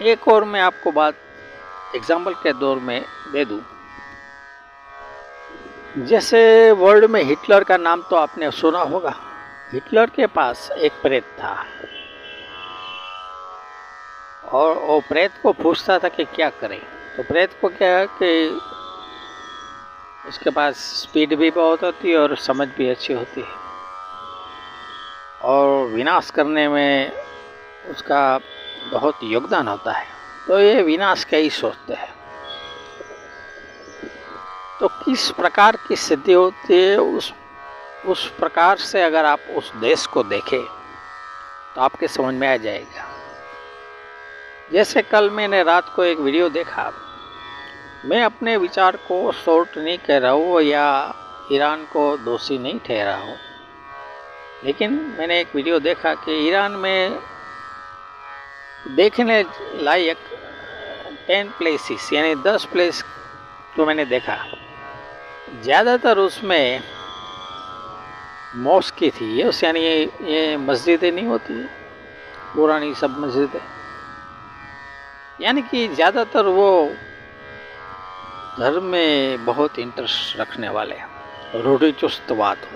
एक और मैं आपको बात एग्जाम्पल के दौर में दे दूं। जैसे वर्ल्ड में हिटलर का नाम तो आपने सुना होगा। हिटलर के पास एक प्रेत था और वो प्रेत को पूछता था कि क्या करें। तो प्रेत को क्या है कि उसके पास स्पीड भी बहुत होती है और समझ भी अच्छी होती है और विनाश करने में उसका बहुत योगदान होता है। तो ये विनाश का ही सोचते हैं। तो किस प्रकार की सिद्धि होती है उस प्रकार से अगर आप उस देश को देखें तो आपके समझ में आ जाएगा। जैसे कल मैंने रात को एक वीडियो देखा। मैं अपने विचार को शॉर्ट नहीं कह रहा हूँ या ईरान को दोषी नहीं ठहरा हूँ, लेकिन मैंने एक वीडियो देखा कि ईरान में देखने लायक 10 प्लेसेस यानी 10 प्लेस तो मैंने देखा। ज़्यादातर उसमें मॉस्क की थी। यानी ये मस्जिदें नहीं होती है, पुरानी सब मस्जिदें, यानी कि ज़्यादातर वो धर्म में बहुत इंटरेस्ट रखने वाले हैं, रूढ़िचुस्तवाद।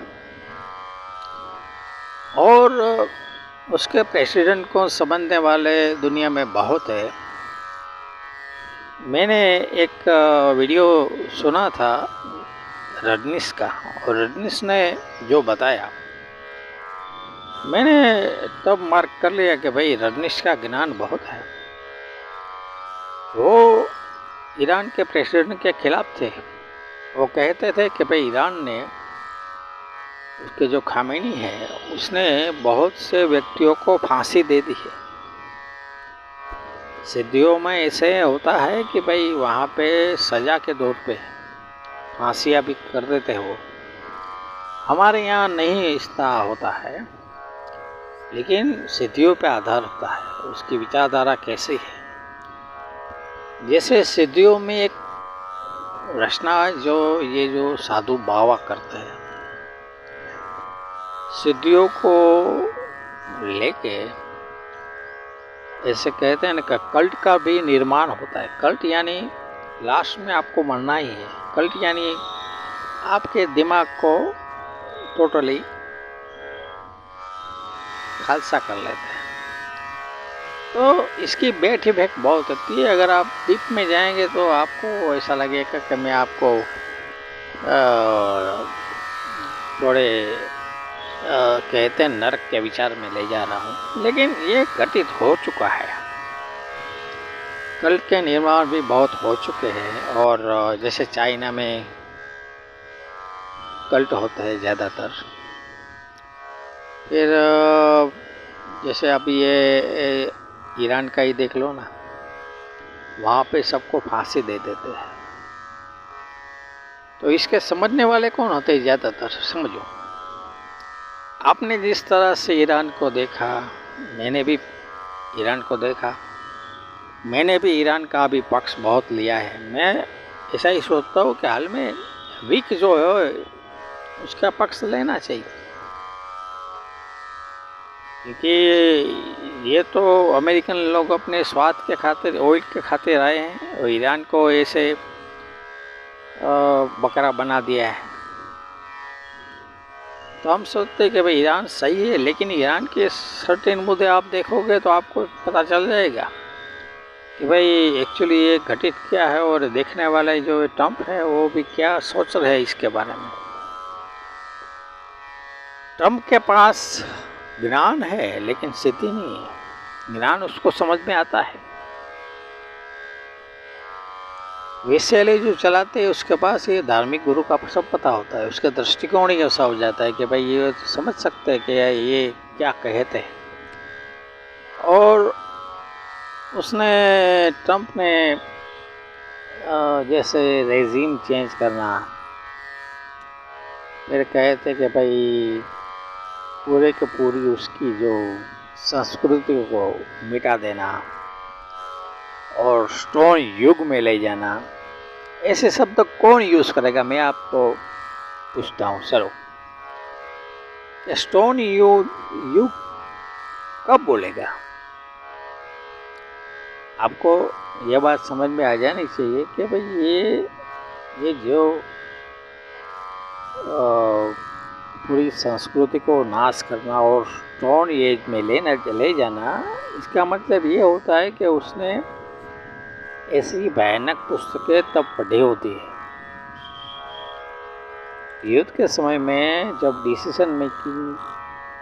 और उसके प्रेसिडेंट को समझने वाले दुनिया में बहुत है। मैंने एक वीडियो सुना था रजनीश का, और रजनीश ने जो बताया मैंने तब मार्क कर लिया कि भाई रजनीश का ज्ञान बहुत है। वो ईरान के प्रेसिडेंट के खिलाफ थे। वो कहते थे कि भाई ईरान ने, उसके जो खामेनी है, उसने बहुत से व्यक्तियों को फांसी दे दी है। सिद्धियों में ऐसे होता है कि भाई वहाँ पे सज़ा के तौर पे फांसियाँ भी कर देते हो। हमारे यहाँ नहीं इस तरह होता है, लेकिन सिद्धियों पे आधार होता है, उसकी विचारधारा कैसी है। जैसे सिद्धियों में एक रचना है जो साधु बाबा करते हैं, सिद्धियों को लेके ऐसे कहते हैं ना कि कल्ट का भी निर्माण होता है। कल्ट यानी लास्ट में आपको मरना ही है। कल्ट यानी आपके दिमाग को टोटली खालसा कर लेते हैं। तो इसकी बैठ इफेक्ट बहुत होती है। अगर आप डीप में जाएंगे तो आपको ऐसा लगेगा कि मैं आपको थोड़े कहते हैं नरक के विचार में ले जा रहा हूँ, लेकिन ये घटित हो चुका है। कल्ट के निर्माण भी बहुत हो चुके हैं। और जैसे चाइना में कल्ट होता है ज़्यादातर। फिर जैसे अभी ये ईरान का ही देख लो ना, वहाँ पे सबको फांसी दे देते हैं। तो इसके समझने वाले कौन होते हैं ज़्यादातर? समझो, आपने जिस तरह से ईरान को देखा, मैंने भी ईरान को देखा, मैंने भी ईरान का भी पक्ष बहुत लिया है। मैं ऐसा ही सोचता हूँ कि हाल में वीक जो है उसका पक्ष लेना चाहिए, क्योंकि ये तो अमेरिकन लोग अपने स्वाद के खातिर, ऑयल के खातिर आए हैं और ईरान को ऐसे बकरा बना दिया है। तो हम सोचते हैं कि भाई ईरान सही है, लेकिन ईरान के सर्टेन मुद्दे आप देखोगे तो आपको पता चल जाएगा कि भाई एक्चुअली ये घटित क्या है, और देखने वाला जो ट्रम्प है वो भी क्या सोच रहे हैं इसके बारे में। ट्रम्प के पास ज्ञान है लेकिन सिद्धि नहीं है। ज्ञान उसको समझ में आता है। वैसे वाले जो चलाते हैं उसके पास ये धार्मिक गुरु का सब पता होता है। उसका दृष्टिकोण ही ऐसा हो जाता है कि भाई ये समझ सकते हैं कि ये क्या कहते हैं। और उसने, ट्रम्प ने जैसे रेजीम चेंज करना, फिर कहते कि भाई पूरे के पूरी उसकी जो संस्कृति को मिटा देना और स्टोन युग में ले जाना, ऐसे शब्द कौन यूज़ करेगा? मैं आपको पूछता हूँ, चलो, स्टोन युग कब बोलेगा? आपको यह बात समझ में आ जानी चाहिए कि भाई ये जो पूरी संस्कृति को नाश करना और स्टोन एज में ले जाना, इसका मतलब ये होता है कि उसने ऐसी भयानक पुस्तकें तब पढ़ी होती है। युद्ध के समय में जब डिसीजन मेकिंग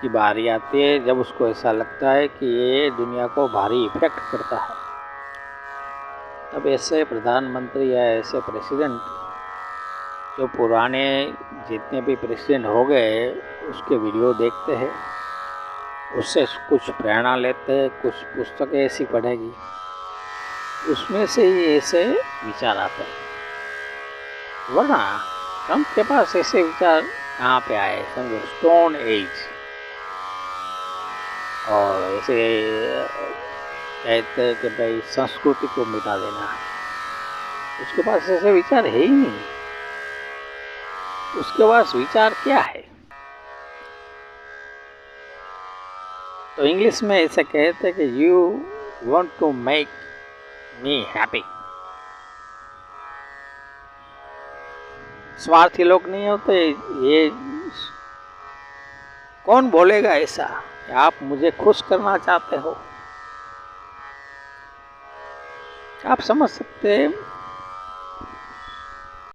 की बारी आती है, जब उसको ऐसा लगता है कि ये दुनिया को भारी इफेक्ट करता है, तब ऐसे प्रधानमंत्री या ऐसे प्रेसिडेंट जो पुराने जितने भी प्रेसिडेंट हो गए उसके वीडियो देखते हैं, उससे कुछ प्रेरणा लेते हैं, कुछ पुस्तकें ऐसी पढ़ेगी, उसमें से ही ऐसे विचार आते हैं। वरना ट्रंप के पास ऐसे विचार कहाँ पे आए, समझो स्टोन एज, और ऐसे कहते हैं कि भाई संस्कृति को मिटा देना, उसके पास ऐसे विचार है ही नहीं। उसके पास विचार क्या है? तो इंग्लिश में ऐसे कहते हैं कि you want to make me happy. स्वार्थी लोग नहीं होते ये। कौन बोलेगा ऐसा कि आप मुझे खुश करना चाहते हो? आप समझ सकते हैं